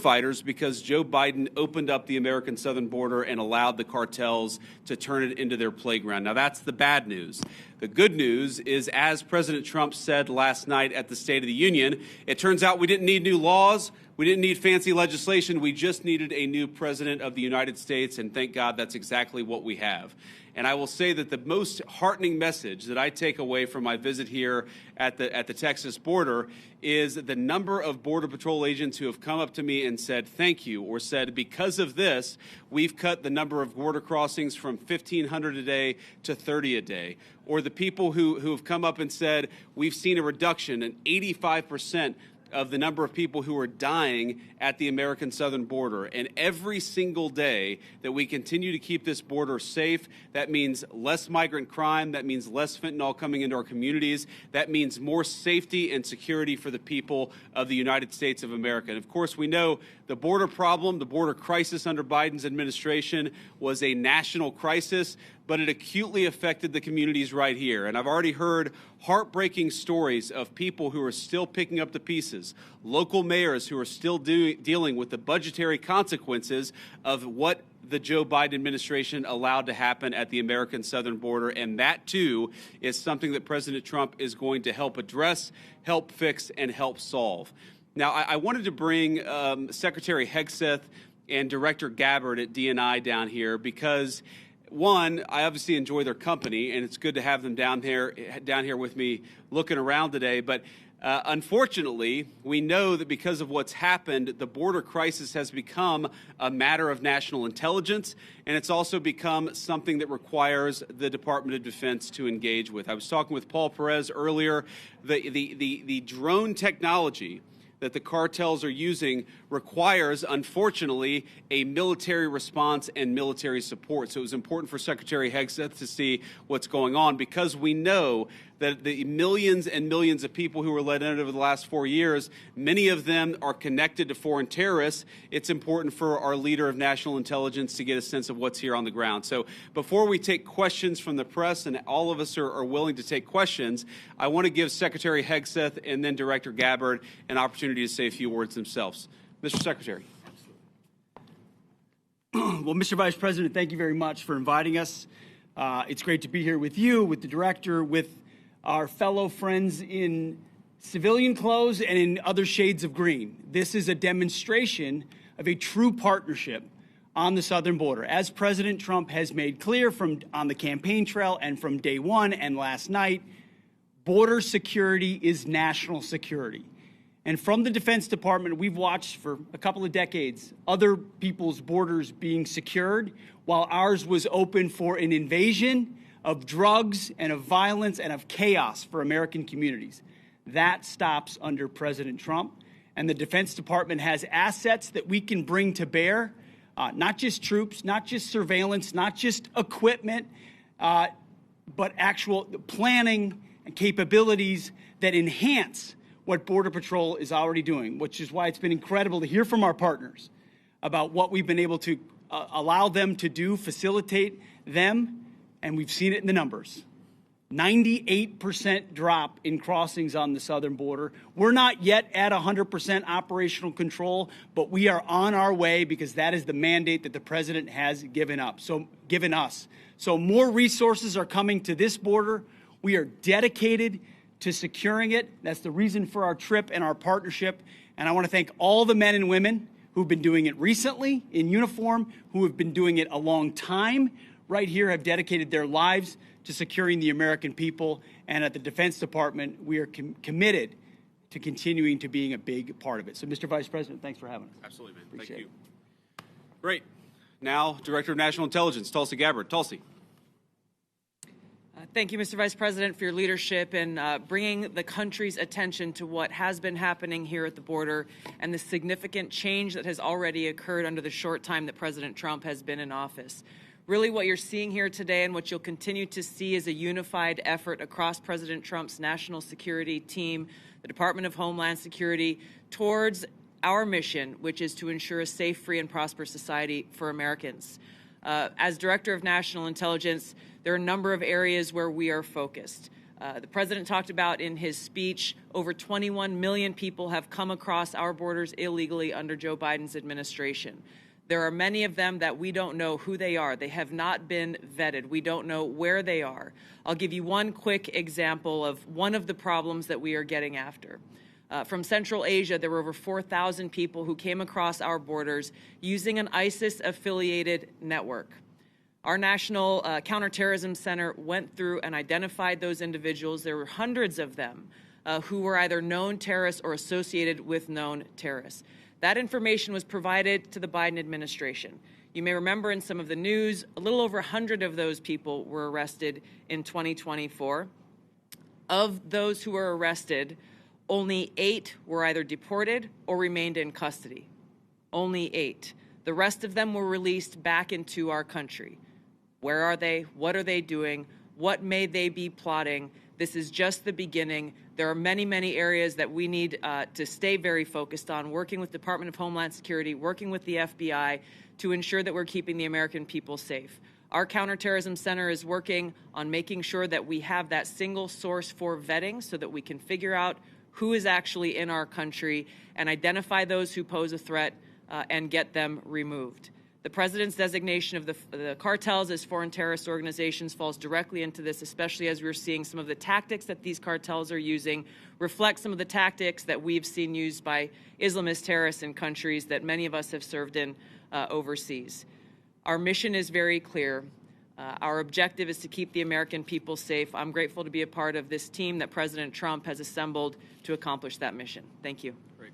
fighters because Joe Biden opened up the American southern border and allowed the cartels to turn it into their playground. Now, that's the bad news. The good news is, as President Trump said last night at the State of the Union, it turns out we didn't need new laws. We didn't need fancy legislation. We just needed a new president of the United States, and thank God that's exactly what we have. And I will say that the most heartening message that I take away from my visit here at the Texas border is the number of Border Patrol agents who have come up to me and said thank you, or said because of this, we've cut the number of border crossings from 1,500 a day to 30 a day. Or the people who have come up and said we've seen a reduction, an 85% of the number of people who are dying at the American southern border. And every single day that we continue to keep this border safe, that means less migrant crime, that means less fentanyl coming into our communities, that means more safety and security for the people of the United States of America. And of course, we know the border problem, the border crisis under Biden's administration was a national crisis, but it acutely affected the communities right here. And I've already heard heartbreaking stories of people who are still picking up the pieces, local mayors who are still dealing with the budgetary consequences of what the Joe Biden administration allowed to happen at the American southern border. And that, too, is something that President Trump is going to help address, help fix, and help solve. Now, I wanted to bring Secretary Hegseth and Director Gabbard at DNI down here because, one, I obviously enjoy their company, and it's good to have them down here with me looking around today. But unfortunately, we know that because of what's happened, the border crisis has become a matter of national intelligence, and it's also become something that requires the Department of Defense to engage with. I was talking with Paul Perez earlier. The drone technology that the cartels are using requires, unfortunately, a military response and military support. So it was important for Secretary Hegseth to see what's going on because we know that the millions and millions of people who were let in over the last 4 years, many of them are connected to foreign terrorists. It's important for our leader of national intelligence to get a sense of what's here on the ground. So before we take questions from the press, and all of us are willing to take questions, I want to give Secretary Hegseth and then Director Gabbard an opportunity to say a few words themselves. Mr. Secretary. Well, Mr. Vice President, thank you very much for inviting us. It's great to be here with you, with the director, with our fellow friends in civilian clothes and in other shades of green. This is a demonstration of a true partnership on the southern border. As President Trump has made clear on the campaign trail and from day one and last night, border security is national security. And from the Defense Department, we've watched for a couple of decades other people's borders being secured while ours was open for an invasion of drugs and of violence and of chaos for American communities. That stops under President Trump. And the Defense Department has assets that we can bring to bear, not just troops, not just surveillance, not just equipment, but actual planning and capabilities that enhance what Border Patrol is already doing, which is why it's been incredible to hear from our partners about what we've been able to allow them to do, facilitate them, and we've seen it in the numbers. 98% drop in crossings on the southern border. We're not yet at 100% operational control, but we are on our way because that is the mandate that the president has given us. So more resources are coming to this border. We are dedicated to securing it. That's the reason for our trip and our partnership. And I want to thank all the men and women who've been doing it recently in uniform, who have been doing it a long time right here, have dedicated their lives to securing the American people. And at the Defense Department, we are committed to continuing to being a big part of it. So, Mr. Vice President, thanks for having us. Absolutely, man. Appreciate Thank you. Great. Now, Director of National Intelligence, Tulsi Gabbard. Tulsi. Thank you, Mr. Vice President, for your leadership in bringing the country's attention to what has been happening here at the border and the significant change that has already occurred under the short time that President Trump has been in office. Really, what you're seeing here today and what you'll continue to see is a unified effort across President Trump's national security team, the Department of Homeland Security, towards our mission, which is to ensure a safe, free, and prosperous society for Americans. As Director of National Intelligence, there are a number of areas where we are focused. The president talked about in his speech, over 21 million people have come across our borders illegally under Joe Biden's administration. There are many of them that we don't know who they are. They have not been vetted. We don't know where they are. I'll give you one quick example of one of the problems that we are getting after. From Central Asia, there were over 4,000 people who came across our borders using an ISIS-affiliated network. Our National Counterterrorism Center went through and identified those individuals. There were hundreds of them who were either known terrorists or associated with known terrorists. That information was provided to the Biden administration. You may remember in some of the news, a little over 100 of those people were arrested in 2024. Of those who were arrested, only 8 were either deported or remained in custody. Only 8. The rest of them were released back into our country. Where are they? What are they doing? What may they be plotting? This is just the beginning. There are many, many areas that we need to stay very focused on, working with Department of Homeland Security, working with the FBI to ensure that we're keeping the American people safe. Our Counterterrorism Center is working on making sure that we have that single source for vetting so that we can figure out who is actually in our country and identify those who pose a threat and get them removed. The president's designation of the cartels as foreign terrorist organizations falls directly into this, especially as we're seeing some of the tactics that these cartels are using reflect some of the tactics that we've seen used by Islamist terrorists in countries that many of us have served in overseas. Our mission is very clear. Our objective is to keep the American people safe. I'm grateful to be a part of this team that President Trump has assembled to accomplish that mission. Thank you. Great.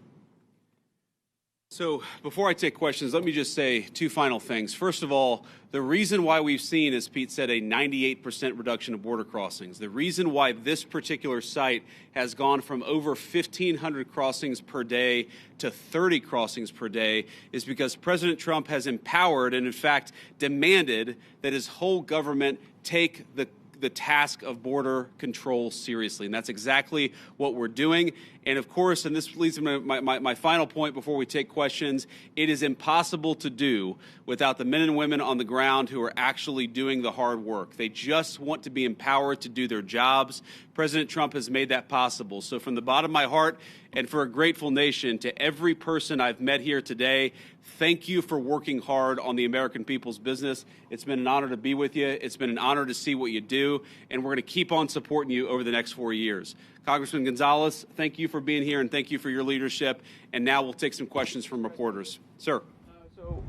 So before I take questions, let me just say 2 final things. First of all, the reason why we've seen, as Pete said, a 98% reduction of border crossings, the reason why this particular site has gone from over 1,500 crossings per day to 30 crossings per day is because President Trump has empowered and, in fact, demanded that his whole government take the task of border control seriously. And that's exactly what we're doing. And of course, and this leads to my final point before we take questions, it is impossible to do without the men and women on the ground who are actually doing the hard work. They just want to be empowered to do their jobs. President Trump has made that possible. So from the bottom of my heart and for a grateful nation, to every person I've met here today, thank you for working hard on the American people's business. It's been an honor to be with you. It's been an honor to see what you do, and we're going to keep on supporting you over the next 4 years. Congressman Gonzalez, thank you for being here, and thank you for your leadership. And now we'll take some questions from reporters. Sir. So,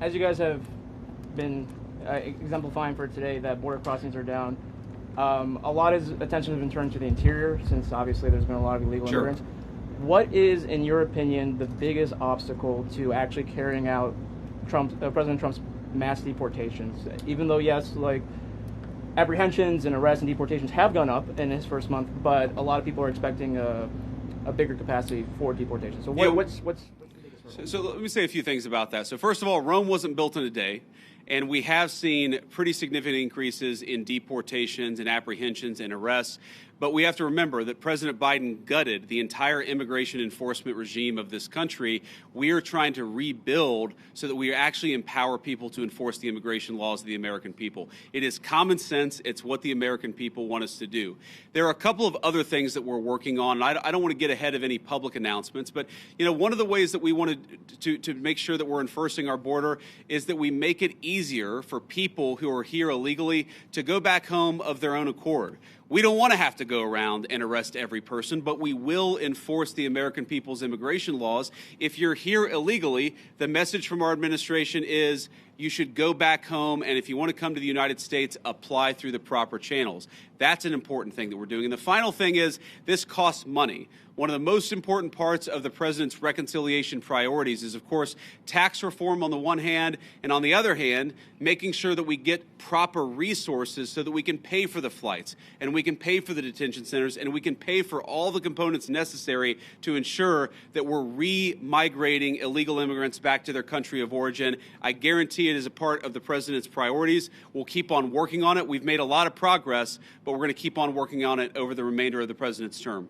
as you guys have been exemplifying for today that border crossings are down, a lot of attention has been turned to the interior since obviously there's been a lot of illegal immigrants. What is, in your opinion, the biggest obstacle to actually carrying out President Trump's mass deportations? Even though, yes, like apprehensions and arrests and deportations have gone up in his first month, but a lot of people are expecting a bigger capacity for deportation. So what's the biggest hurdle? So let me say a few things about that. So first of all, Rome wasn't built in a day. And we have seen pretty significant increases in deportations and apprehensions and arrests. But we have to remember that President Biden gutted the entire immigration enforcement regime of this country. We are trying to rebuild so that we actually empower people to enforce the immigration laws of the American people. It is common sense. It's what the American people want us to do. There are a couple of other things that we're working on. And I don't want to get ahead of any public announcements, but one of the ways that we want to make sure that we're enforcing our border is that we make it easier for people who are here illegally to go back home of their own accord. We don't want to have to go around and arrest every person, but we will enforce the American people's immigration laws. If you're here illegally, the message from our administration is you should go back home, and if you want to come to the United States, apply through the proper channels. That's an important thing that we're doing. And the final thing is this costs money. One of the most important parts of the president's reconciliation priorities is, of course, tax reform on the one hand, and on the other hand, making sure that we get proper resources so that we can pay for the flights, and we can pay for the detention centers, and we can pay for all the components necessary to ensure that we're re-migrating illegal immigrants back to their country of origin. I guarantee it is a part of the president's priorities. We'll keep on working on it. We've made a lot of progress, but we're going to keep on working on it over the remainder of the president's term.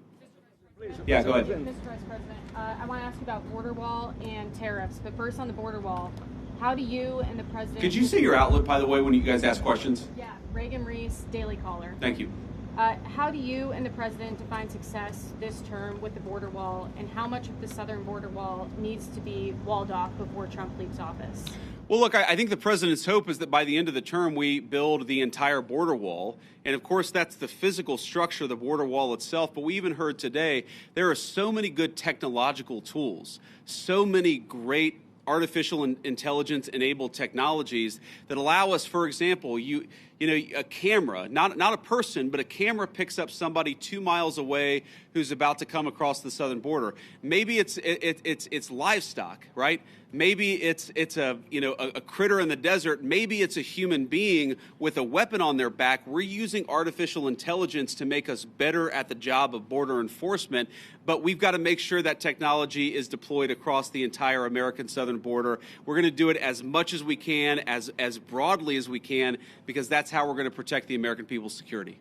Yeah, go ahead. Mr. Vice President, I want to ask you about border wall and tariffs. But first on the border wall, how do you and the president... Could you say your outlet, by the way, when you guys ask questions? Yeah, Reagan Reese, Daily Caller. Thank you. How do you and the president define success this term with the border wall, and how much of the southern border wall needs to be walled off before Trump leaves office? Well, look, I think the president's hope is that by the end of the term, we build the entire border wall. And of course, that's the physical structure of the border wall itself. But we even heard today, there are so many good technological tools, so many great artificial intelligence enabled technologies that allow us, for example, a camera, not a person, but a camera picks up somebody 2 miles away who's about to come across the southern border. Maybe it's livestock, right? Maybe it's a critter in the desert. Maybe it's a human being with a weapon on their back. We're using artificial intelligence to make us better at the job of border enforcement, but we've got to make sure that technology is deployed across the entire American southern border. We're going to do it as much as we can, as broadly as we can, because that's how we're going to protect the American people's security.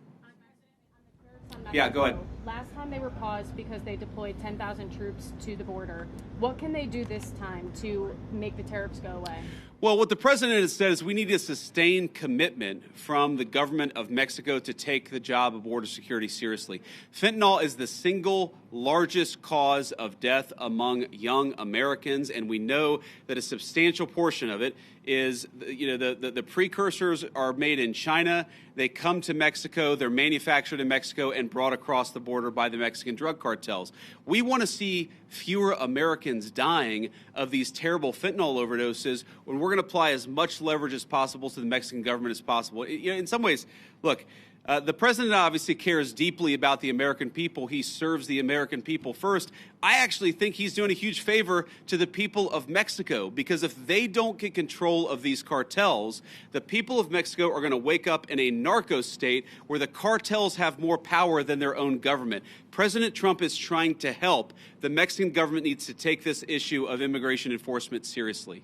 Yeah, go ahead. Last time they were paused because they deployed 10,000 troops to the border. What can they do this time to make the tariffs go away? Well, what the president has said is we need a sustained commitment from the government of Mexico to take the job of border security seriously. Fentanyl is the single largest cause of death among young Americans, and we know that a substantial portion of it is, the precursors are made in China. They come to Mexico, they're manufactured in Mexico and brought across the border by the Mexican drug cartels. We want to see fewer Americans dying of these terrible fentanyl overdoses when we're going to apply as much leverage as possible to the Mexican government as possible. In some ways, look, the president obviously cares deeply about the American people. He serves the American people first. I actually think he's doing a huge favor to the people of Mexico, because if they don't get control of these cartels, the people of Mexico are going to wake up in a narco state where the cartels have more power than their own government. President Trump is trying to help. The Mexican government needs to take this issue of immigration enforcement seriously.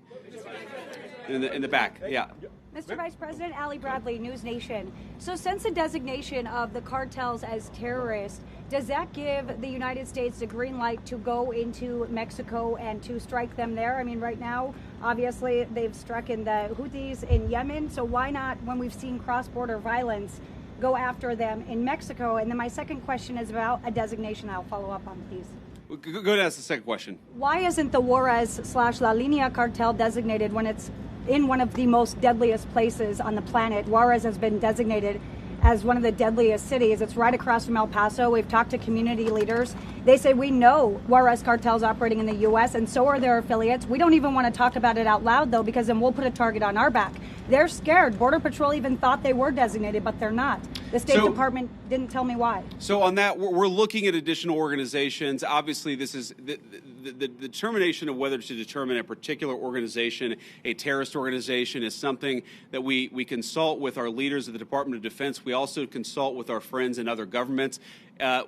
In the back, yeah. Mr. Vice President, Ali Bradley, News Nation. So since the designation of the cartels as terrorists, does that give the United States the green light to go into Mexico and to strike them there? I mean, right now, obviously, they've struck in the Houthis in Yemen. So why not, when we've seen cross-border violence, go after them in Mexico? And then my second question is about a designation. I'll follow up on these. Go ahead and ask the second question. Why isn't the Juarez/La Línea cartel designated when it's in one of the most deadliest places on the planet? Juarez has been designated as one of the deadliest cities. It's right across from El Paso. We've talked to community leaders. They say we know Juarez cartel's operating in the U.S. and so are their affiliates. We don't even want to talk about it out loud, though, because then we'll put a target on our back. They're scared. Border Patrol even thought they were designated, but they're not. The State Department didn't tell me why. So on that, we're looking at additional organizations. Obviously, this is the determination of whether to determine a particular organization, a terrorist organization, is something that we consult with our leaders of the Department of Defense. We also consult with our friends in other governments.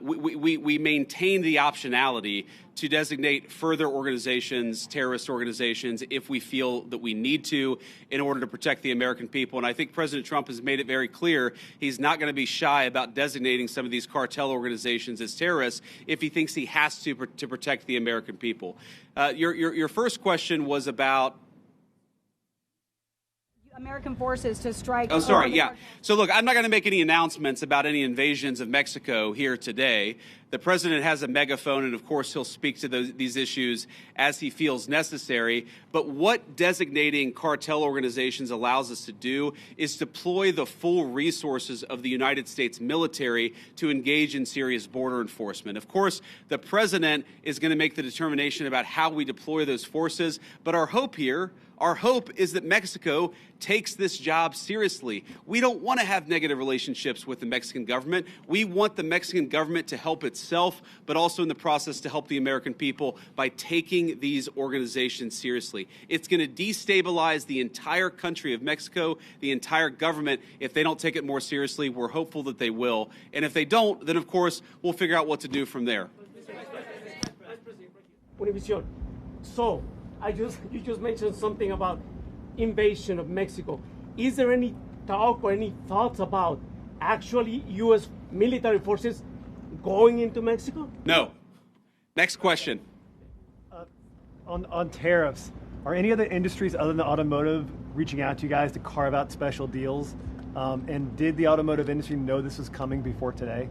We maintain the optionality to designate further organizations, terrorist organizations, if we feel that we need to in order to protect the American people. And I think President Trump has made it very clear he's not going to be shy about designating some of these cartel organizations as terrorists if he thinks he has to protect the American people. Your first question was about American forces to strike. Oh, sorry. Yeah. So, look, I'm not going to make any announcements about any invasions of Mexico here today. The president has a megaphone, and of course, he'll speak to these issues as he feels necessary. But what designating cartel organizations allows us to do is deploy the full resources of the United States military to engage in serious border enforcement. Of course, the president is going to make the determination about how we deploy those forces. But our hope is that Mexico takes this job seriously. We don't want to have negative relationships with the Mexican government. We want the Mexican government to help itself, but also in the process to help the American people by taking these organizations seriously. It's going to destabilize the entire country of Mexico, the entire government, if they don't take it more seriously. We're hopeful that they will. And if they don't, then of course, we'll figure out what to do from there. Univision. So, you just mentioned something about invasion of Mexico. Is there any talk or any thoughts about actually U.S. military forces going into Mexico? No. Next question. On tariffs, are any other industries other than automotive reaching out to you guys to carve out special deals And did the automotive industry know this was coming before today?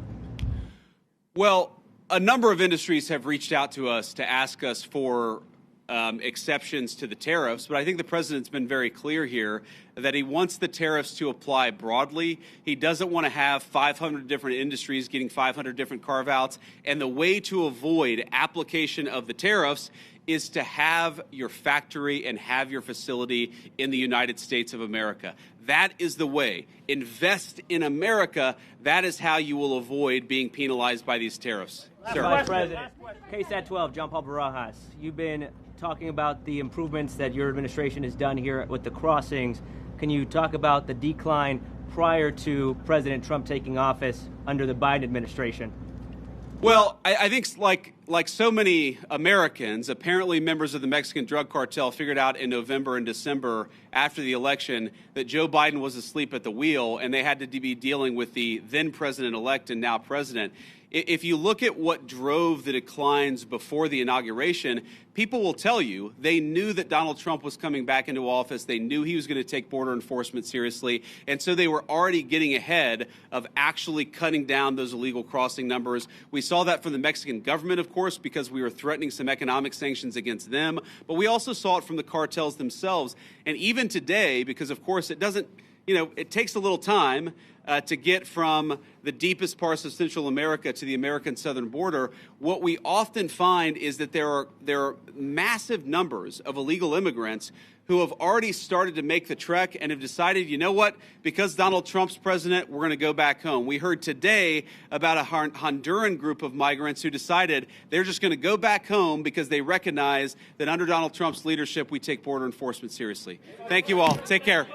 Well, a number of industries have reached out to us to ask us for exceptions to the tariffs, but I think the president's been very clear here that he wants the tariffs to apply broadly. He doesn't want to have 500 different industries getting 500 different carve-outs, and the way to avoid application of the tariffs is to have your factory and have your facility in the United States of America. That is the way. Invest in America. That is how you will avoid being penalized by these tariffs. Sir. Vice President, KSAT 12, John Paul Barajas. You've been talking about the improvements that your administration has done here with the crossings. Can you talk about the decline prior to President Trump taking office under the Biden administration? Well, I think like so many Americans, apparently members of the Mexican drug cartel figured out in November and December after the election that Joe Biden was asleep at the wheel and they had to be dealing with the then president-elect and now president. If you look at what drove the declines before the inauguration, people will tell you they knew that Donald Trump was coming back into office. They knew he was going to take border enforcement seriously. And so they were already getting ahead of actually cutting down those illegal crossing numbers. We saw that from the Mexican government, of course, because we were threatening some economic sanctions against them. But we also saw it from the cartels themselves. And even today, because, of course, it doesn't, it takes a little time to get from the deepest parts of Central America to the American southern border. What we often find is that there are massive numbers of illegal immigrants who have already started to make the trek and have decided, you know what, because Donald Trump's president, we're going to go back home. We heard today about a Honduran group of migrants who decided they're just going to go back home because they recognize that under Donald Trump's leadership, we take border enforcement seriously. Thank you all. Take care.